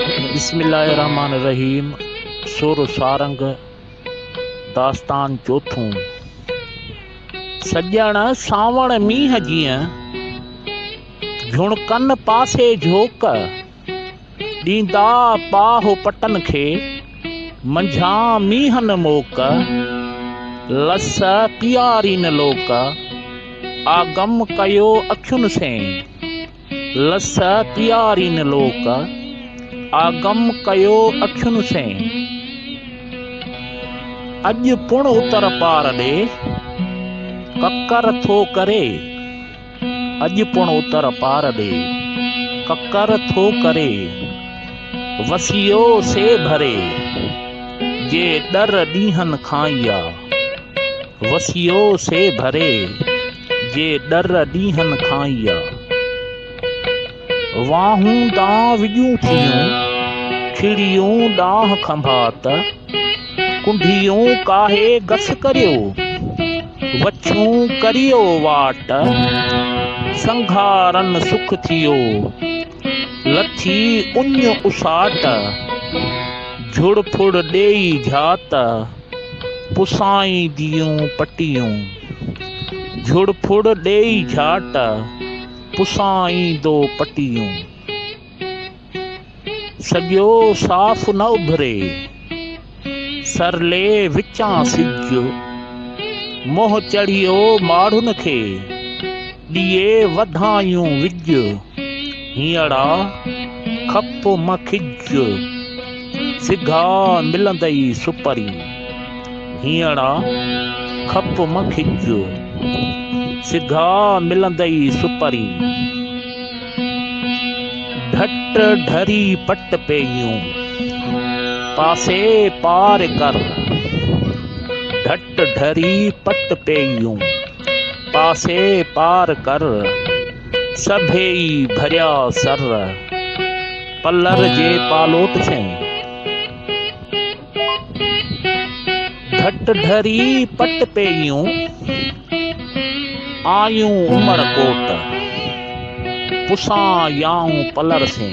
बिस्मिल्लाहिर्रहमानिर्रहीम। सुर सारंग दास्तान चोथूं। सजण सावण मींहं जीअं झुणकनि पासे झोक ॾींदा पाहो पटनि खे मंझां मींहनि मोक। लस पीआरीन लोक आगम कयो अखियुनि से। लस पीआरीन लोक आगम कयो अखियुनि से। अॼु पुण उतर पार ॾे ककर थो करे। अॼु पुण उतर पार ॾे ककर थो करे। वसियो से भरे जे डर ॾींहंनि खां ई आ। वसियो से भरे जे डर ॾींहंनि खां ई आ। वाहूं दां विॼूं थियूं खिड़ियूं ॾांहुं खंभात। कुंढियूं काहे गस करियो वछूं करियो वाट। संघारनि सुख थियो लथी उञ उसाट। झुड़ फुड़ ॾेई झात पुसाई दियूं पटियूं। झुड़ फुड़ ॾेई झाट पुसाई दो पटियूं। सॼो साफ़ न उभरे सरले विचां सिज। मोह चढ़ियो माढ़ुनि खे ॾिए वधायूं विझ। हींअड़ा खप म खिज सिघा मिलंदई सुपरी। हींअड़ा खप म खिज सिघा मिलंदई सुपरी। ढट ढरी पट पेयूं पासे पार कर। ढट ढरी पट पेयूं पासे पार कर। सभेई भरिया सर पलर जे पालोट से। ढट ढरी पट पेयूं आयूं उमरकोट। पुसां याऊं पलर से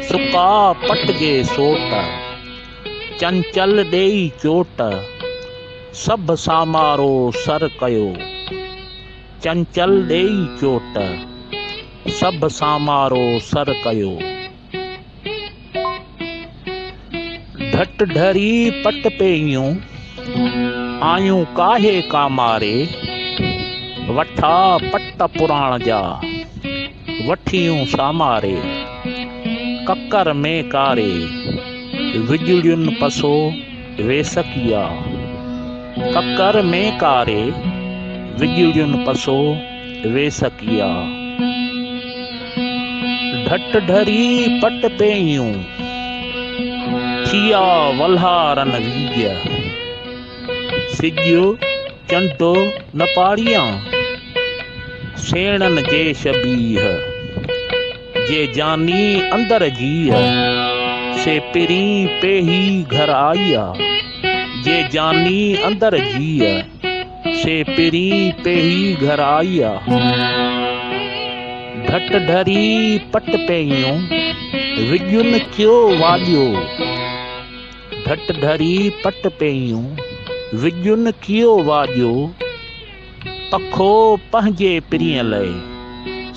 सुका पट जे सोट। चंचल ॾेई चोट सभु सामारो सर कयो। चंचल ॾेई चोट सभु सामारो सर कयो। ढट ढरी पट पेयूं आयूं काहे कामारे। वठा पट पुराण जा वठियूं सामारे। ककर में कारे विजुड़ियुनि पसो वेसकिया। ककर में कारे विजुड़ियुनि पसो वेसकिया। ढट ढरी पट पेयूं थिया वल्हारनि वीज। सिॼ चंडो न पाड़ियां सेणनि जे शबीह। जे जानी अंदर जीअ से पिरी पेही घर आईया। जे जानी अंदर जीअ से पिरी पेही घर आईया। ढट ढरी पट पेयूं विॼुनि कयो वाॼो। ढट ढरी पट पेयूं विॼुनि कयो वाॼो। पखो पंहिंजे पिरीअ लाइ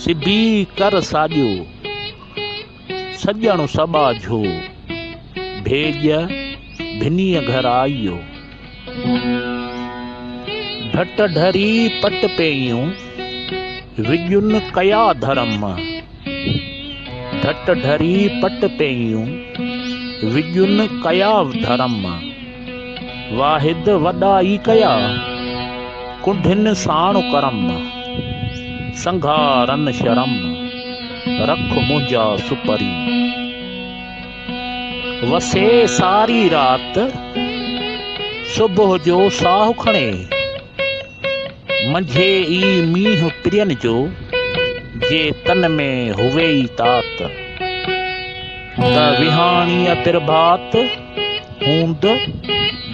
सिबी कर साॼो। सॼण सॿाझो भेज भिनीअ घर आईयो। ढट ढरी पट पेयूं विॼुनि कया धर्म। ढट ढरी पट पेयूं विॼुनि कया धर्म। वाहिद वॾाई कया कुंढिन साण करम। संघारन शरम रख मुंहिंजा सुपरी। वसे सारी रात सुबुह जो साहु खणे। मंझे ई मींहुं प्रियन जो जे तन में हुवे ई तात। त विहाणीअ प्रभात हूंद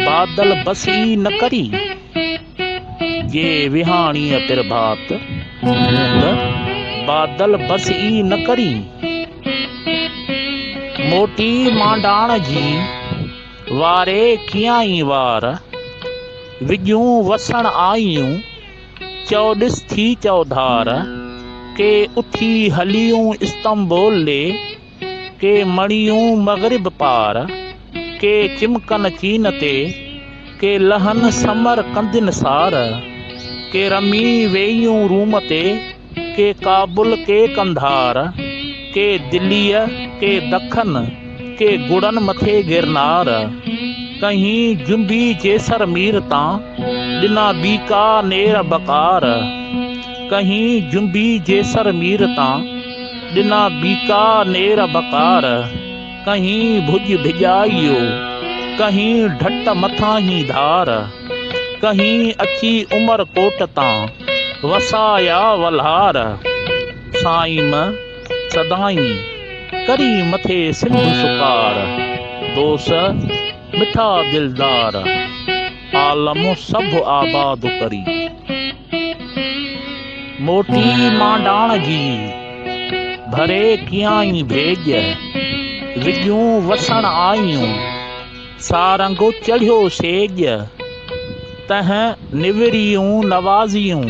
बादल बसी न करी। जे विहाणीअ प्रभात हूंद बादल बस ई न करी। मोटी मांडाण जी वारे कीअं वार विजूं वसण आयूं चौॾिस थी चौधार के उथी हलियूं इस्तंबोल ले के मणियूं मग़रिब पार के चिमकन चीन ते के लहन समर कंदिन सार के रमी वेयूं रूम ते के काबुल के कंधार के दिल्लीअ के दखन के गुड़न मथे गिरनार कहीं जुंबी जेसर मीर तां ॾिना बीकानेर बकार कहीं जुंबी जेसर मीर तां ॾिना बीकानेर बकार कहीं भुज भिॼाइयो कहीं ढट मथां ही धार कहीं अची उमर कोट तां वसाया वल्हार साईं सदाई करी मथे सिंधु सुकार दोस मिठा दिलदार आलम सभु आबाद करी मोटी मांडाण जी भरे कियाई भेज विजूं वसण आयूं सारंग चढ़ियो सेज तह निवरियूं नवाज़ियूं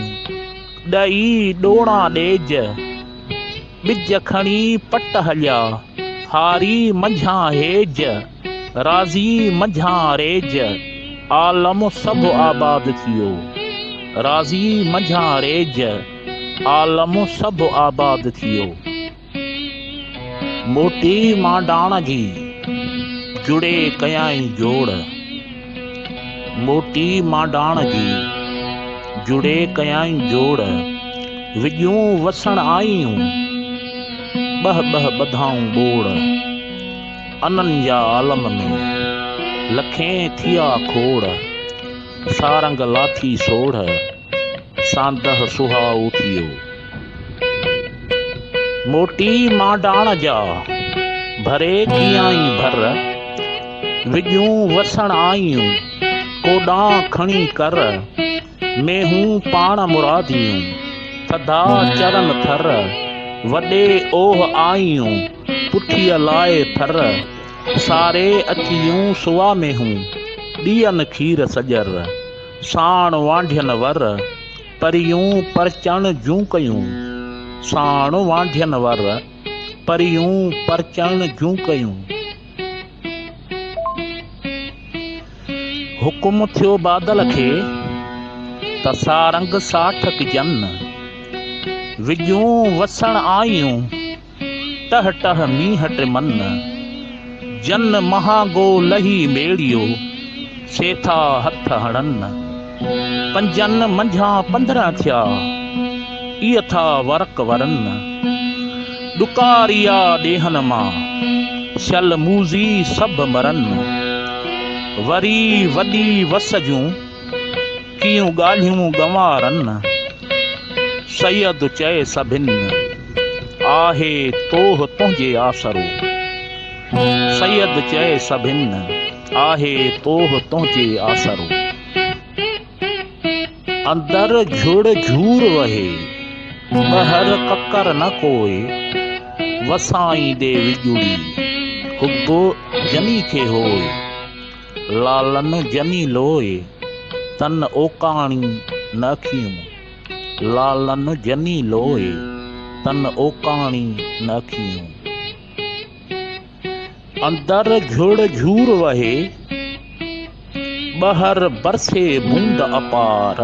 ॾही ॾोणा ॾेज ॿिज खणी पट हलिया हारी मंझां हेज राज़ी मंझां रेज आलम सभु आबाद थियो राज़ी मंझां रेज आलम सभु आबाद थियो मोटी मांडाण जी जुड़े कयाई जोड़ मोटी मांडाण जी जुड़े कयाई जोड़ विजूं वसण आयूं बह बधाऊं बोड़ अननि जा आलम में लखें थिया खोड़ सारंग लाथी सोढ़ सांदह सुहाऊ थियो मोटी मांडाण जा भरे कियाई भर विजूं वसण आयूं कोॾां खणी कर मेहूं पाण मुरादियूं थधा चरन थर वॾे ओह आयूं पुठीअ लाए थर सारे अचियूं सुवा में हूं ॾीअनि खीर सॼर साण वांढियन वर परियूं परचण जूं कयूं साण वांढियन वर परियूं परचण जूं कयूं हुकुम थियो बादल खे त सारंग साठक जन विजूं वसण आयूं टह टह मींह टिमन जन महागो लही मेड़ियो सेठा हथ हणन पंजन मंझां 15 थिया इह था वरक वरन ॾुकारिया ॾेहन मां शल मूज़ी सभु मरन वरी वॾी वस जूं कीयूं ॻाल्हियूं गंवारन सैयद चए सभिनि आहे तोह तुंहिंजे आसरो सैयद चए सभिनि आहे तोह तुंहिंजे आसरो अंदर झुड़ झूर वहे ॿाहिर ककर न कोए वसाई दे विजुड़ी हुब्बो जनी खे होए लालन जनी लोए तन ओकाणी न खियूं लालन जनी लोए तन ओकाणी न खियूं अंदर झुड़ झूर वहे ॿाहिर बरसे बूंद अपार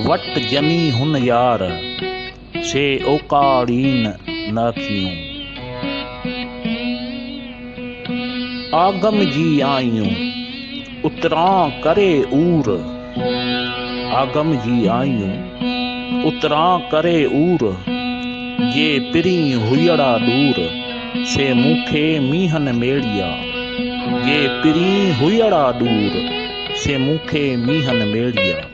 वट जनी हुन यार से ओकाड़ीन न खियूं आगम जी आयूं उतरां करे ऊर आगम जी आयूं उतरां करे ऊर जे पिरी हुयड़ा दूर से मूंखे मीहन मेड़िया जे पिरी हुयड़ा दूर से मूंखे मीहन मेड़िया